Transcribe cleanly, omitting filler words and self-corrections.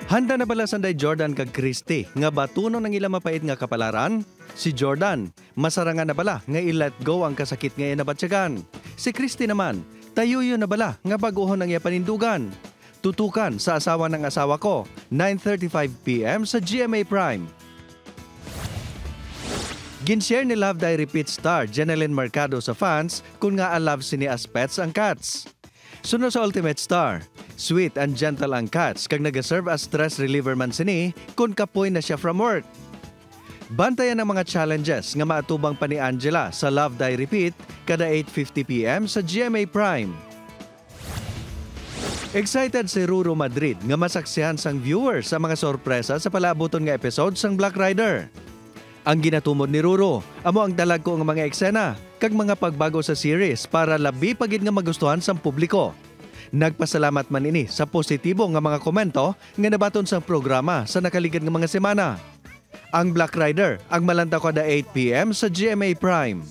Handa na bala sanday Jordan kag Christy nga batunon ng ila mapait nga kapalaran? Si Jordan, masarangan na bala nga i-let go ang kasakit nga nabatsyagan. Si Christy naman, tayuyo na bala nga baguhon ang iya panindugan. Tutukan sa asawa ng asawa ko, 9:35 PM sa GMA Prime. Ginshare ni Love Die Repeat star Jeneline Mercado sa fans kung nga love sini as pets ang cats. Sunod sa Ultimate Star, sweet and gentle ang cats kag nag-serve as stress reliever man sini kung kapoy na siya from work. Bantayan ang mga challenges nga maatubang pa ni Angela sa Love Die Repeat kada 8:50 PM sa GMA Prime. Excited si Ruru Madrid nga masaksihan sang viewers sa mga sorpresa sa palabuton nga episode sang Black Rider. Ang ginatumod ni Ruru, amo ang dalag ko nga mga eksena kag mga pagbago sa series para labi pagid nga magustuhan sang publiko. Nagpasalamat man ini sa positibo nga mga komento nga nabaton sa programa sa nakaligid nga mga semana. Ang Black Rider ang malantaw kada 8 PM sa GMA Prime.